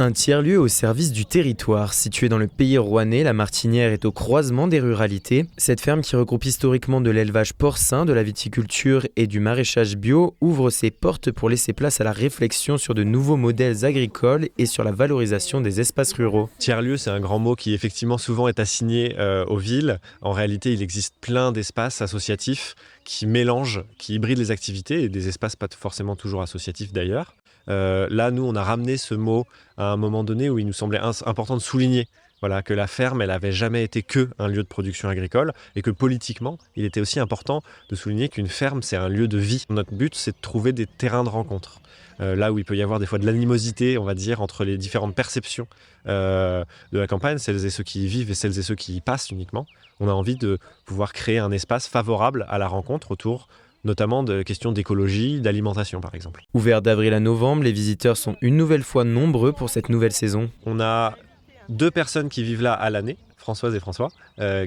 Un tiers-lieu au service du territoire. Située dans le pays rouennais, la Martinière est au croisement des ruralités. Cette ferme qui regroupe historiquement de l'élevage porcin, de la viticulture et du maraîchage bio ouvre ses portes pour laisser place à la réflexion sur de nouveaux modèles agricoles et sur la valorisation des espaces ruraux. Tiers-lieu, c'est un grand mot qui effectivement souvent est assigné aux villes. En réalité, il existe plein d'espaces associatifs qui mélangent, qui hybrident les activités et des espaces pas forcément toujours associatifs d'ailleurs. Là, nous, on a ramené ce mot à un moment donné où il nous semblait important de souligner que la ferme, elle n'avait jamais été que un lieu de production agricole et que politiquement, il était aussi important de souligner qu'une ferme, c'est un lieu de vie. Notre but, c'est de trouver des terrains de rencontre. Là où il peut y avoir des fois de l'animosité, on va dire, entre les différentes perceptions de la campagne, celles et ceux qui y vivent et celles et ceux qui y passent uniquement. On a envie de pouvoir créer un espace favorable à la rencontre autour notamment de questions d'écologie, d'alimentation par exemple. Ouvert d'avril à novembre, les visiteurs sont une nouvelle fois nombreux pour cette nouvelle saison. On a 2 personnes qui vivent là à l'année, Françoise et François,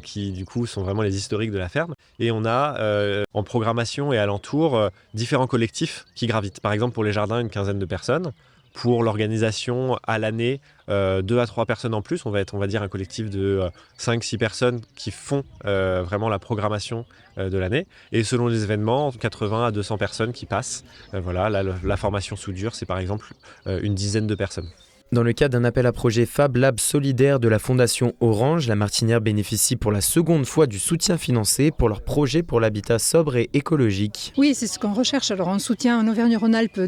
qui du coup sont vraiment les historiques de la ferme. Et on a en programmation et alentour différents collectifs qui gravitent. Par exemple pour les jardins, une quinzaine de personnes. Pour l'organisation à l'année, 2 à 3 personnes en plus. On va être, on va dire, un collectif de 5-6 personnes qui font vraiment la programmation de l'année. Et selon les événements, 80 à 200 personnes qui passent. La formation soudure, c'est par exemple une dizaine de personnes. Dans le cadre d'un appel à projet Fab Lab solidaire de la Fondation Orange, la Martinière bénéficie pour la seconde fois du soutien financier pour leur projet pour l'habitat sobre et écologique. Oui, c'est ce qu'on recherche. Alors on soutient en Auvergne-Rhône-Alpes,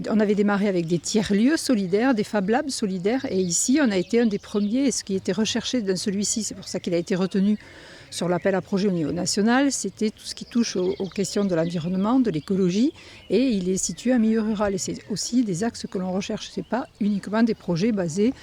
on avait démarré avec des tiers-lieux solidaires, des Fab Labs solidaires, et ici on a été un des premiers, et ce qui était recherché dans celui-ci, c'est pour ça qu'il a été retenu sur l'appel à projet au niveau national, c'était tout ce qui touche aux questions de l'environnement, de l'écologie, et il est situé en milieu rural. Et c'est aussi des axes que l'on recherche. Ce n'est pas uniquement des projets basés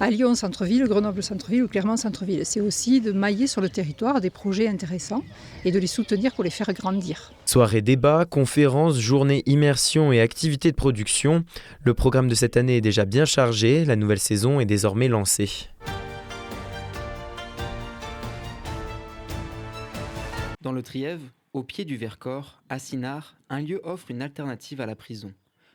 à Lyon centre-ville, Grenoble centre-ville ou Clermont centre-ville. C'est aussi de mailler sur le territoire des projets intéressants et de les soutenir pour les faire grandir. Soirées débats, conférences, journées immersion et activités de production. Le programme de cette année est déjà bien chargé. La nouvelle saison est désormais lancée. Dans le Trièves, au pied du Vercors, à Sinard, un lieu offre une alternative à la prison.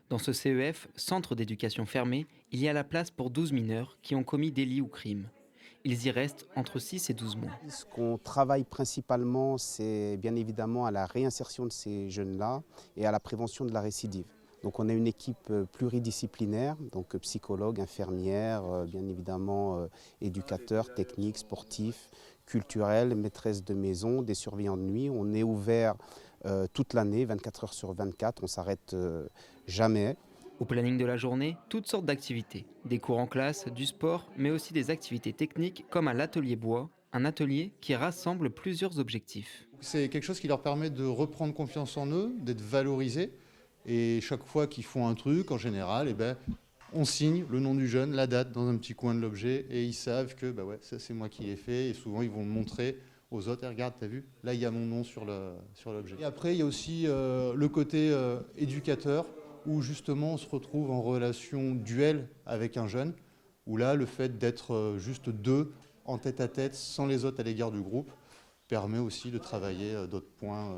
Dans ce CEF, centre d'éducation fermé, il y a la place pour 12 mineurs qui ont commis délits ou crimes. Ils y restent entre 6 et 12 mois. Ce qu'on travaille principalement, c'est bien évidemment à la réinsertion de ces jeunes-là et à la prévention de la récidive. Donc on a une équipe pluridisciplinaire, donc psychologues, infirmières, bien évidemment éducateurs, techniques, sportifs, culturels, maîtresses de maison, des surveillants de nuit. On est ouvert toute l'année, 24 heures sur 24, on ne s'arrête jamais. Au planning de la journée, toutes sortes d'activités. Des cours en classe, du sport, mais aussi des activités techniques comme à l'atelier bois, un atelier qui rassemble plusieurs objectifs. C'est quelque chose qui leur permet de reprendre confiance en eux, d'être valorisés. Et chaque fois qu'ils font un truc, en général, on signe le nom du jeune, la date dans un petit coin de l'objet et ils savent que ça c'est moi qui l'ai fait et souvent ils vont le montrer aux autres. Et regarde, t'as vu, là il y a mon nom sur l'objet. Et après il y a aussi le côté éducateur où justement on se retrouve en relation duel avec un jeune où là le fait d'être juste deux en tête à tête sans les autres à l'égard du groupe permet aussi de travailler d'autres points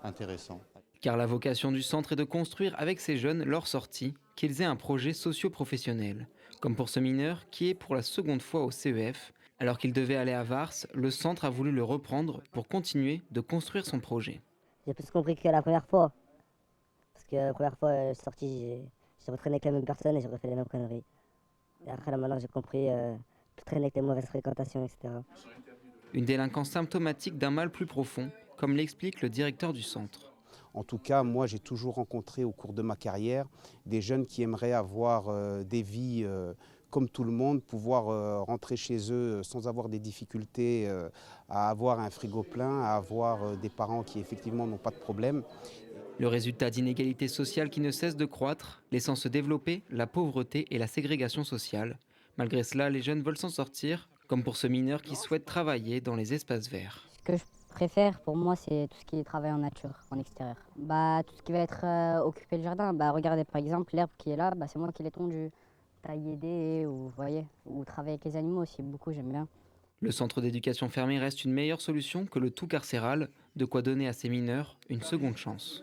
intéressants. Car la vocation du centre est de construire avec ces jeunes leur sortie, qu'ils aient un projet socio-professionnel. Comme pour ce mineur qui est pour la seconde fois au CEF. Alors qu'il devait aller à Vars, le centre a voulu le reprendre pour continuer de construire son projet. J'ai plus compris que la première fois. Parce que la première fois, je suis sorti, j'ai retraîné avec la même personne et j'ai refait les mêmes conneries. Et après, là, maintenant, j'ai compris de traîner avec les mauvaises fréquentations, etc. Une délinquance symptomatique d'un mal plus profond, comme l'explique le directeur du centre. En tout cas, moi, j'ai toujours rencontré au cours de ma carrière des jeunes qui aimeraient avoir des vies comme tout le monde, pouvoir rentrer chez eux sans avoir des difficultés, à avoir un frigo plein, à avoir des parents qui effectivement n'ont pas de problème. Le résultat d'inégalités sociales qui ne cessent de croître, laissant se développer la pauvreté et la ségrégation sociale. Malgré cela, les jeunes veulent s'en sortir, comme pour ce mineur qui souhaite travailler dans les espaces verts. Ce que je préfère pour moi, c'est tout ce qui est travail en nature, en extérieur. Tout ce qui va être occuper le jardin. Regardez par exemple l'herbe qui est là, c'est moi qui l'ai tondue. Tailler des haies, ou travailler avec les animaux aussi, beaucoup j'aime bien. Le centre d'éducation fermé reste une meilleure solution que le tout carcéral, de quoi donner à ces mineurs une seconde chance.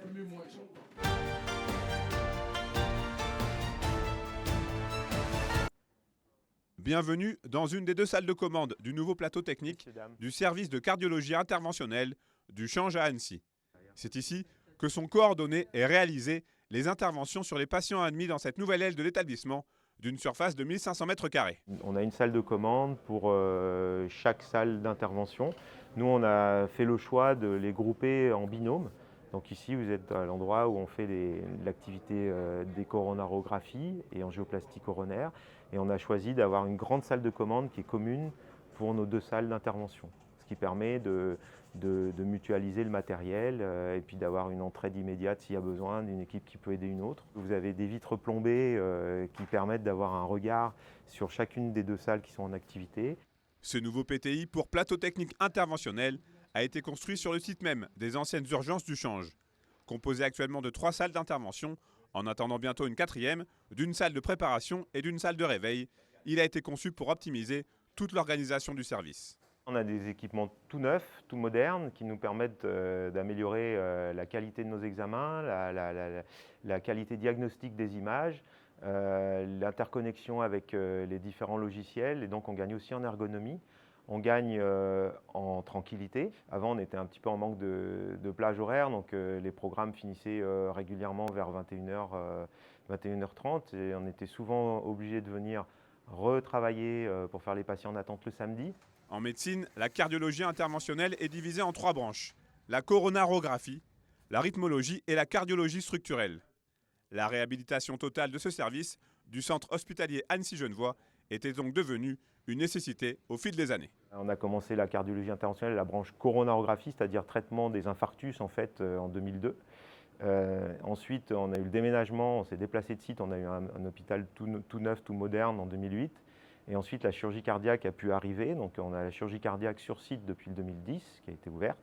Bienvenue dans une des 2 salles de commande du nouveau plateau technique du service de cardiologie interventionnelle du Change à Annecy. C'est ici que sont coordonnées et réalisées les interventions sur les patients admis dans cette nouvelle aile de l'établissement d'une surface de 1500 m². On a une salle de commande pour chaque salle d'intervention. Nous, on a fait le choix de les grouper en binôme. Donc ici, vous êtes à l'endroit où on fait l'activité d'échoronarographies et angioplastie coronaire. Et on a choisi d'avoir une grande salle de commande qui est commune pour nos 2 salles d'intervention. Ce qui permet de mutualiser le matériel et puis d'avoir une entraide immédiate s'il y a besoin d'une équipe qui peut aider une autre. Vous avez des vitres plombées qui permettent d'avoir un regard sur chacune des 2 salles qui sont en activité. Ce nouveau PTI pour plateau technique interventionnel a été construit sur le site même des anciennes urgences du Change. Composé actuellement de 3 salles d'intervention, en attendant bientôt une 4e, d'une salle de préparation et d'une salle de réveil, il a été conçu pour optimiser toute l'organisation du service. On a des équipements tout neufs, tout modernes, qui nous permettent d'améliorer la qualité de nos examens, la qualité diagnostique des images, l'interconnexion avec les différents logiciels, et donc on gagne aussi en ergonomie. On gagne en tranquillité. Avant, on était un petit peu en manque de plage horaire, donc les programmes finissaient régulièrement vers 21h, 21h30, et on était souvent obligé de venir retravailler pour faire les patients en attente le samedi. En médecine, la cardiologie interventionnelle est divisée en 3 branches. La coronarographie, la rythmologie et la cardiologie structurelle. La réhabilitation totale de ce service du centre hospitalier Annecy-Genevois était donc devenue une nécessité au fil des années. On a commencé la cardiologie interventionnelle, la branche coronarographie, c'est-à-dire traitement des infarctus en fait en 2002. Ensuite, on a eu le déménagement, on s'est déplacé de site, on a eu un hôpital tout neuf, tout moderne en 2008. Et ensuite, la chirurgie cardiaque a pu arriver. Donc, on a la chirurgie cardiaque sur site depuis le 2010, qui a été ouverte.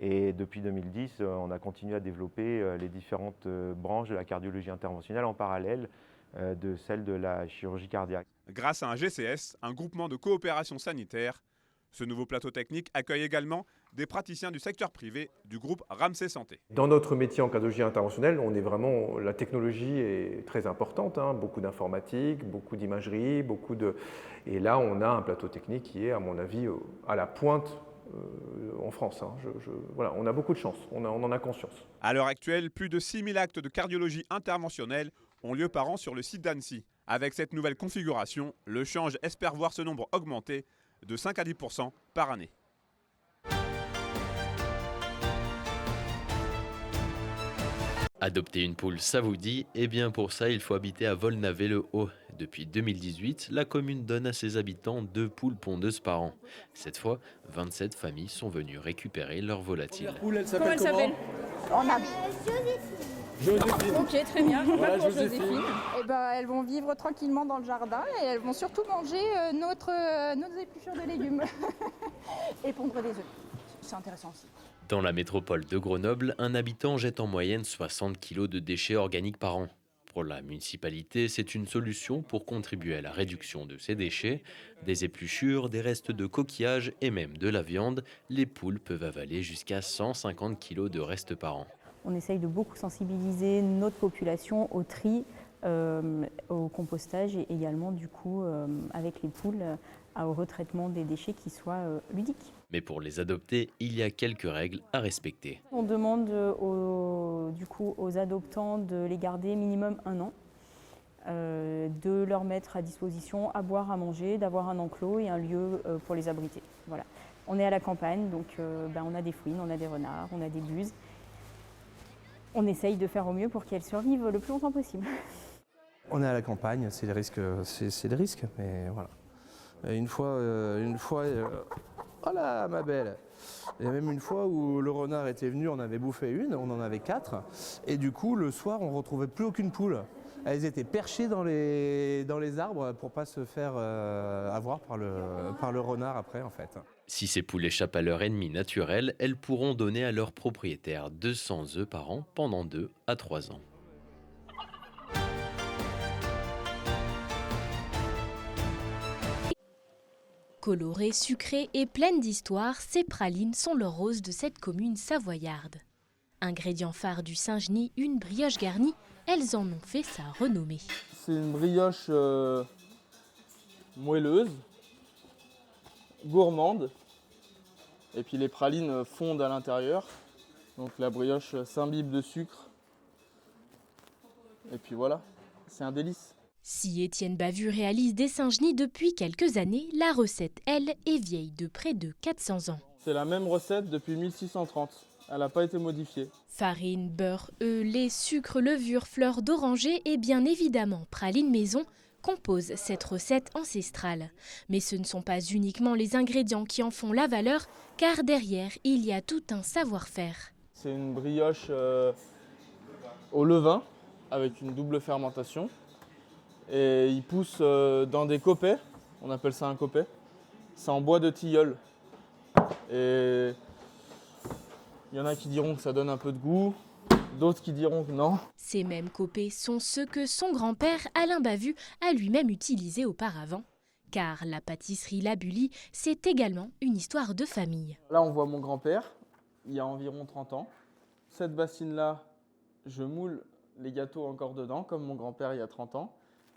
Et depuis 2010, on a continué à développer les différentes branches de la cardiologie interventionnelle en parallèle de celle de la chirurgie cardiaque. Grâce à un GCS, un groupement de coopération sanitaire, ce nouveau plateau technique accueille également des praticiens du secteur privé du groupe Ramsay Santé. Dans notre métier en cardiologie interventionnelle, la technologie est très importante, beaucoup d'informatique, beaucoup d'imagerie, et là on a un plateau technique qui est à mon avis à la pointe en France. Voilà, on a beaucoup de chance, on en a conscience. À l'heure actuelle, plus de 6000 actes de cardiologie interventionnelle ont lieu par an sur le site d'Annecy. Avec cette nouvelle configuration, le Change espère voir ce nombre augmenter de 5 à 10% par année. Adopter une poule, ça vous dit? Eh bien pour ça, il faut habiter à Volnavet-le-Haut. Depuis 2018, la commune donne à ses habitants 2 poules pondeuses par an. Cette fois, 27 familles sont venues récupérer leurs volatiles. Comment elle s'appelle? On a Joséphine. Ok, très bien. Voilà, Joséphine. Et elles vont vivre tranquillement dans le jardin et elles vont surtout manger nos épluchures de légumes et pondre des œufs. C'est intéressant aussi. Dans la métropole de Grenoble, un habitant jette en moyenne 60 kg de déchets organiques par an. Pour la municipalité, c'est une solution pour contribuer à la réduction de ces déchets. Des épluchures, des restes de coquillages et même de la viande, les poules peuvent avaler jusqu'à 150 kg de restes par an. On essaye de beaucoup sensibiliser notre population au tri, au compostage et également du coup avec les poules au retraitement des déchets qui soient ludiques. Mais pour les adopter, il y a quelques règles à respecter. On demande aux adoptants de les garder minimum 1 an, de leur mettre à disposition à boire, à manger, d'avoir un enclos et un lieu pour les abriter. Voilà. On est à la campagne, donc on a des fouines, on a des renards, on a des buses. On essaye de faire au mieux pour qu'elles survivent le plus longtemps possible. On est à la campagne, c'est le risque, mais voilà. Une fois, oh là, ma belle. Il y a même une fois où le renard était venu, on avait bouffé une, on en avait 4, et du coup le soir on ne retrouvait plus aucune poule. Elles étaient perchées dans les arbres pour ne pas se faire avoir par le renard après en fait. Si ces poules échappent à leur ennemi naturel, elles pourront donner à leur propriétaire 200 œufs par an pendant 2 à 3 ans. Colorées, sucrées et pleines d'histoire, ces pralines sont le rose de cette commune savoyarde. Ingrédient phare du Saint-Genis, une brioche garnie, elles en ont fait sa renommée. C'est une brioche moelleuse, gourmande. Et puis les pralines fondent à l'intérieur. Donc la brioche s'imbibe de sucre. Et puis voilà, c'est un délice. Si Étienne Bavut réalise des Saint-Genis depuis quelques années, la recette, elle, est vieille de près de 400 ans. C'est la même recette depuis 1630. Elle n'a pas été modifiée. Farine, beurre, œufs, lait, sucre, levure, fleurs d'oranger et bien évidemment praline maison composent cette recette ancestrale. Mais ce ne sont pas uniquement les ingrédients qui en font la valeur, car derrière, il y a tout un savoir-faire. C'est une brioche au levain avec une double fermentation. Et il pousse dans des copets, on appelle ça un copet. C'est en bois de tilleul. Et il y en a qui diront que ça donne un peu de goût, d'autres qui diront que non. Ces mêmes copets sont ceux que son grand-père, Alain Bavut, a lui-même utilisés auparavant. Car la pâtisserie La Bully, c'est également une histoire de famille. Là, on voit mon grand-père, il y a environ 30 ans. Cette bassine-là, je moule les gâteaux encore dedans, comme mon grand-père il y a 30 ans.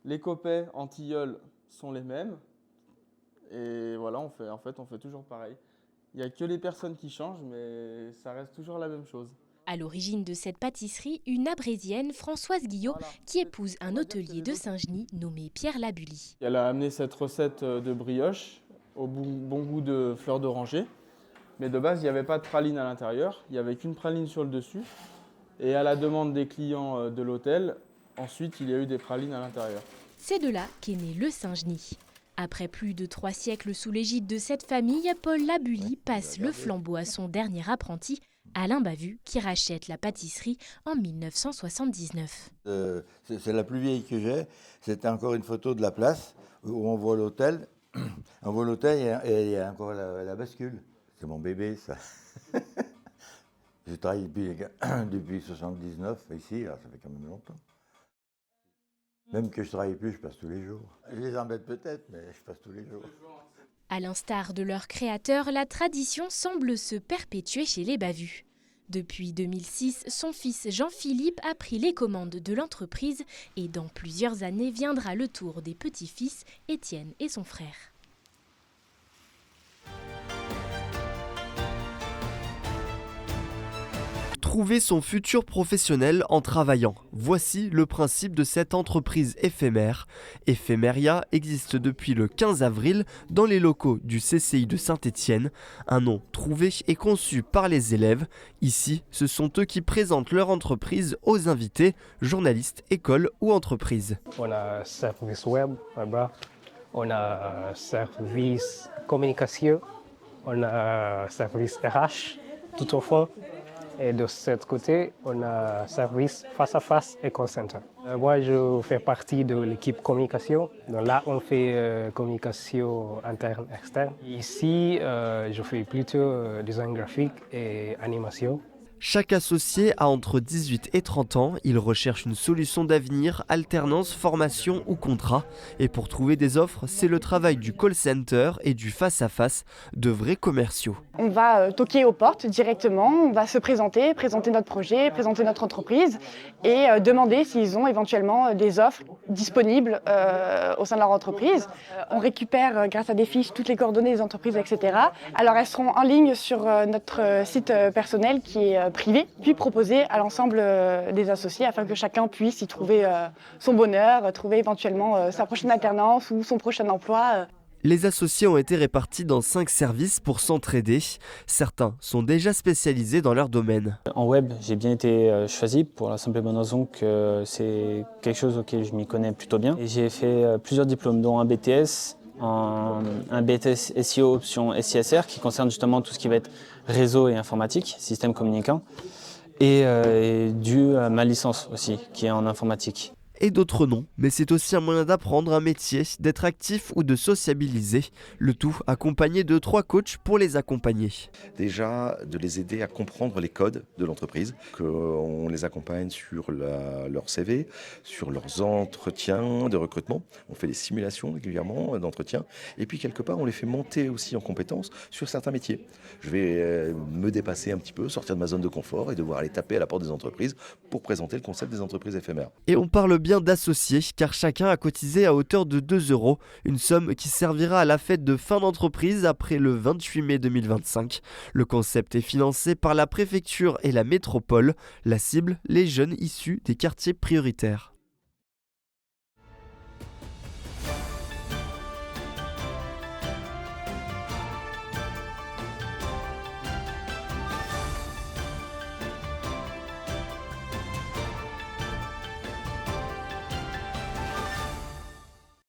Les copets en tilleul sont les mêmes. Et voilà, on fait toujours pareil. Il n'y a que les personnes qui changent, mais ça reste toujours la même chose. À l'origine de cette pâtisserie, une abrésienne, Françoise Guillot, qui épouse un hôtelier de Saint-Genis nommé Pierre La Bully. Elle a amené cette recette de brioche au bon goût de fleurs d'oranger. Mais de base, il n'y avait pas de praline à l'intérieur. Il n'y avait qu'une praline sur le dessus. Et à la demande des clients de l'hôtel, ensuite, il y a eu des pralines à l'intérieur. C'est de là qu'est né le Saint-Genis. Après plus de 3 siècles sous l'égide de cette famille, Paul La Bully passe le flambeau à son dernier apprenti, Alain Bavut, qui rachète la pâtisserie en 1979. C'est la plus vieille que j'ai. C'était encore une photo de la place où on voit l'hôtel. On voit l'hôtel et il y a encore la bascule. C'est mon bébé, ça. J'ai travaillé depuis 79 ici, alors ça fait quand même longtemps. Même que je ne travaille plus, je passe tous les jours. Je les embête peut-être, mais je passe tous les jours. À l'instar de leur créateur, la tradition semble se perpétuer chez les Bavut. Depuis 2006, son fils Jean-Philippe a pris les commandes de l'entreprise et dans plusieurs années viendra le tour des petits-fils Étienne et son frère. Trouver son futur professionnel en travaillant. Voici le principe de cette entreprise éphémère. Éphéméria existe depuis le 15 avril dans les locaux du CCI de Saint-Étienne. Un nom trouvé et conçu par les élèves. Ici, ce sont eux qui présentent leur entreprise aux invités, journalistes, écoles ou entreprises. On a service web, on a service communication, on a service RH, tout au fond. Et de ce côté, on a service face-à-face et call center. Moi, je fais partie de l'équipe communication. Donc là, on fait communication interne, externe. Ici, je fais plutôt design graphique et animation. Chaque associé a entre 18 et 30 ans. Il recherche une solution d'avenir, alternance, formation ou contrat. Et pour trouver des offres, c'est le travail du call center et du face-à-face, de vrais commerciaux. On va toquer aux portes directement, on va se présenter notre projet, présenter notre entreprise et demander s'ils ont éventuellement des offres disponibles au sein de leur entreprise. On récupère grâce à des fiches toutes les coordonnées des entreprises, etc. Alors elles seront en ligne sur notre site personnel qui est privé, puis proposé à l'ensemble des associés afin que chacun puisse y trouver son bonheur, trouver éventuellement sa prochaine alternance ou son prochain emploi. Les associés ont été répartis dans 5 services pour s'entraider. Certains sont déjà spécialisés dans leur domaine. En web, j'ai bien été choisi pour la simple et bonne raison que c'est quelque chose auquel je m'y connais plutôt bien. Et j'ai fait plusieurs diplômes, dont un BTS, un BTS SEO option SISR qui concerne justement tout ce qui va être réseau et informatique, système communicant, et dû à ma licence aussi, qui est en informatique. Et d'autres non, mais c'est aussi un moyen d'apprendre un métier, d'être actif ou de sociabiliser, le tout accompagné de 3 coachs pour les accompagner. Déjà, de les aider à comprendre les codes de l'entreprise, qu'on les accompagne sur leur CV, sur leurs entretiens de recrutement. On fait des simulations régulièrement d'entretien, et puis quelque part, on les fait monter aussi en compétences sur certains métiers. Je vais me dépasser un petit peu, sortir de ma zone de confort et devoir aller taper à la porte des entreprises pour présenter le concept des entreprises éphémères. Et on parle bien bien d'associés car chacun a cotisé à hauteur de 2 €, une somme qui servira à la fête de fin d'entreprise après le 28 mai 2025. Le concept est financé par la préfecture et la métropole. La cible, les jeunes issus des quartiers prioritaires.